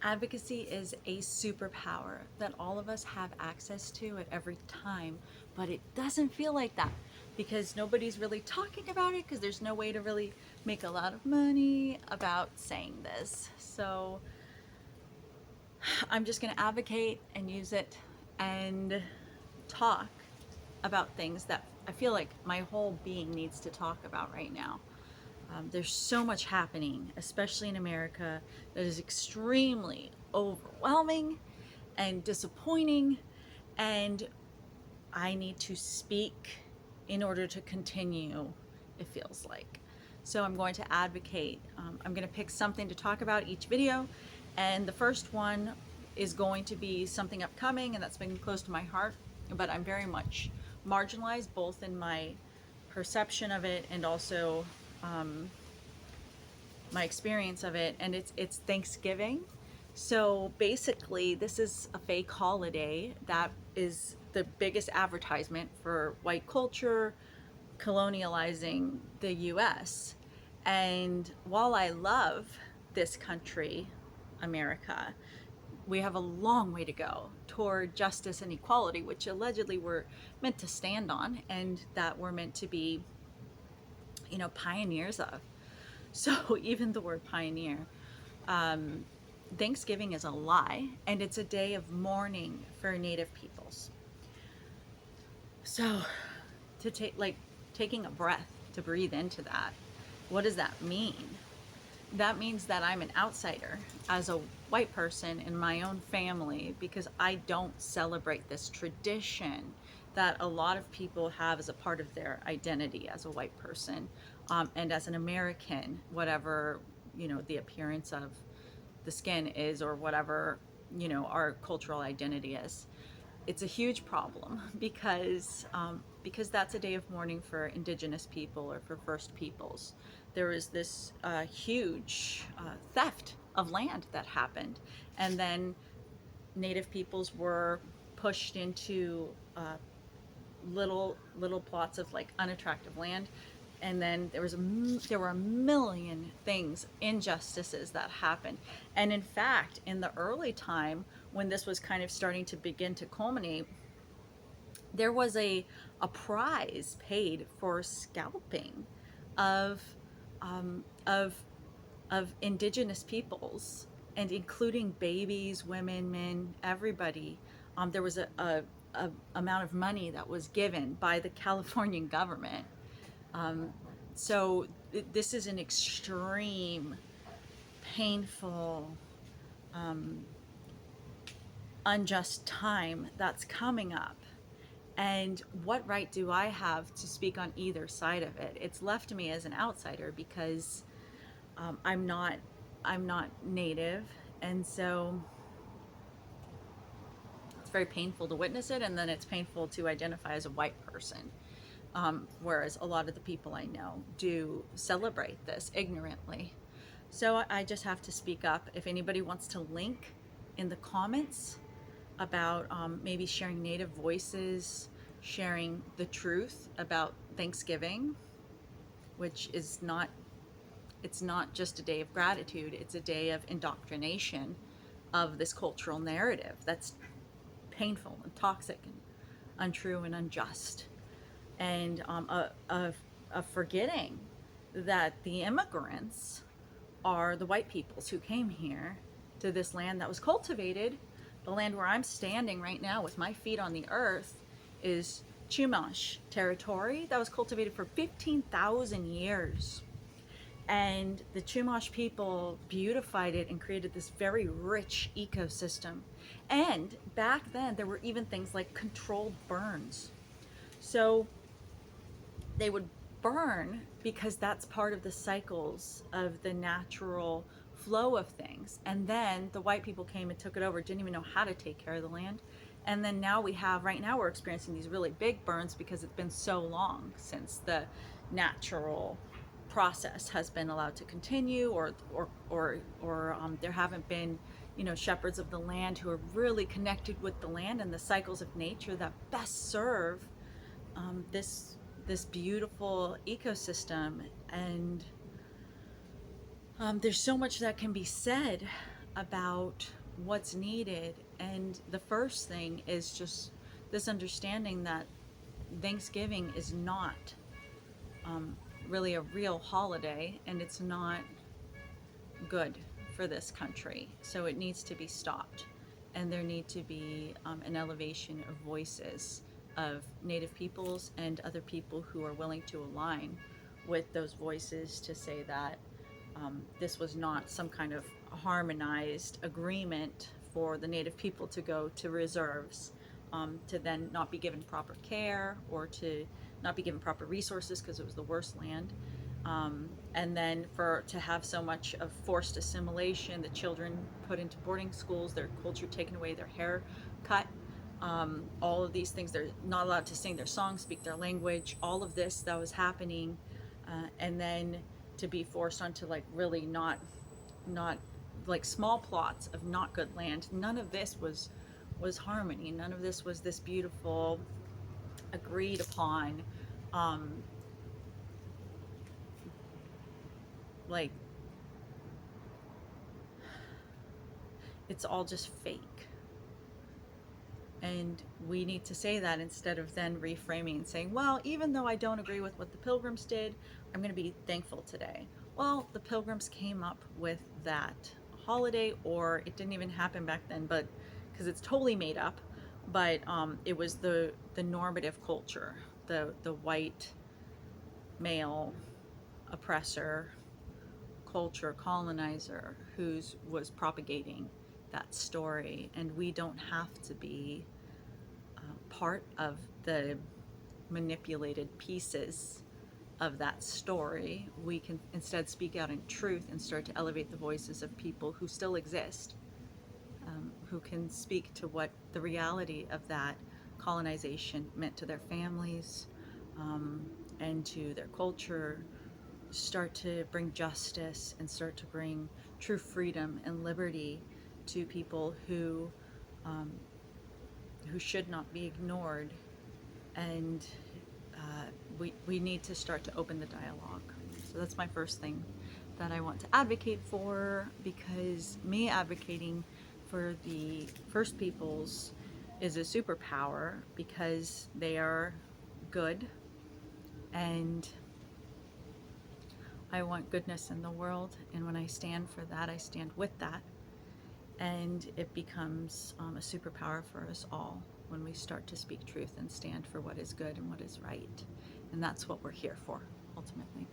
Advocacy is a superpower that all of us have access to at every time, but it doesn't feel like that because nobody's really talking about it because there's no way to really make a lot of money about saying this. So I'm just going to advocate and use it and talk about things that I feel like my whole being needs to talk about right now. There's so much happening, especially in America, that is extremely overwhelming and disappointing, and I need to speak in order to continue, it feels like. So I'm going to advocate. I'm going to pick something to talk about each video, and the first one is going to be something upcoming, and that's been close to my heart, but I'm very much marginalized both in my perception of it and also my experience of it, and it's Thanksgiving. So basically, this is a fake holiday that is the biggest advertisement for white culture colonializing the US. And while I love this country, America, we have a long way to go toward justice and equality, which allegedly we're meant to stand on and that we're meant to be, pioneers of. So even the word pioneer, Thanksgiving is a lie, and it's a day of mourning for Native peoples. So to take taking a breath to breathe into that, what does that mean? That means that I'm an outsider as a white person in my own family because I don't celebrate this tradition that a lot of people have as a part of their identity as a white person, and as an American, whatever the appearance of the skin is or whatever our cultural identity is. It's a huge problem because that's a day of mourning for Indigenous people or for First Peoples. There was this huge theft of land that happened, and then Native peoples were pushed into little plots of like unattractive land, and then there were a million things, injustices that happened. And in fact, in the early time when this was kind of starting to begin to culminate, there was a prize paid for scalping of of indigenous peoples, and including babies, women, men, everybody. There was a amount of money that was given by the Californian government. So this is an extreme, painful, unjust time that's coming up. And what right do I have to speak on either side of it? It's left to me as an outsider because I'm not native, and so it's very painful to witness it, and then it's painful to identify as a white person. Whereas a lot of the people I know do celebrate this ignorantly. So I just have to speak up. If anybody wants to link in the comments about maybe sharing Native voices, sharing the truth about Thanksgiving, which is not, it's not just a day of gratitude, it's a day of indoctrination of this cultural narrative that's painful and toxic and untrue and unjust. And a forgetting that the immigrants are the white peoples who came here to this land that was cultivated. The land where I'm standing right now with my feet on the earth is Chumash territory that was cultivated for 15,000 years. And the Chumash people beautified it and created this very rich ecosystem. And back then, there were even things like controlled burns. So they would burn because that's part of the cycles of the natural flow of things. And then the white people came and took it over, didn't even know how to take care of the land. And then now right now we're experiencing these really big burns because it's been so long since the natural process has been allowed to continue, or there haven't been shepherds of the land who are really connected with the land and the cycles of nature that best serve this beautiful ecosystem. And there's so much that can be said about what's needed. And the first thing is just this understanding that Thanksgiving is not really a real holiday, and it's not good for this country. So it needs to be stopped. And there need to be an elevation of voices of Native peoples and other people who are willing to align with those voices to say that this was not some kind of harmonized agreement for the Native people to go to reserves, to then not be given proper care or to not be given proper resources because it was the worst land. And then to have so much of forced assimilation, the children put into boarding schools, their culture taken away, their hair cut, all of these things. They're not allowed to sing their songs, speak their language. All of this that was happening, and then to be forced onto like really not like small plots of not good land. None of this was harmony. None of this was this beautiful, agreed upon, um, like it's all just fake. And we need to say that instead of then reframing and saying, well, even though I don't agree with what the Pilgrims did, I'm going to be thankful today. Well, the Pilgrims came up with that holiday, or it didn't even happen back then, but because it's totally made up. But it was the normative culture, the white male oppressor culture colonizer who's was propagating that story, and we don't have to be part of the manipulated pieces of that story. We can instead speak out in truth and start to elevate the voices of people who still exist, who can speak to what the reality of that colonization meant to their families, and to their culture. Start to bring justice and start to bring true freedom and liberty to people who should not be ignored. And we need to start to open the dialogue. So that's my first thing that I want to advocate for, because me advocating for the First Peoples is a superpower because they are good, and I want goodness in the world. And when I stand for that, I stand with that. And it becomes a superpower for us all when we start to speak truth and stand for what is good and what is right. And that's what we're here for, ultimately.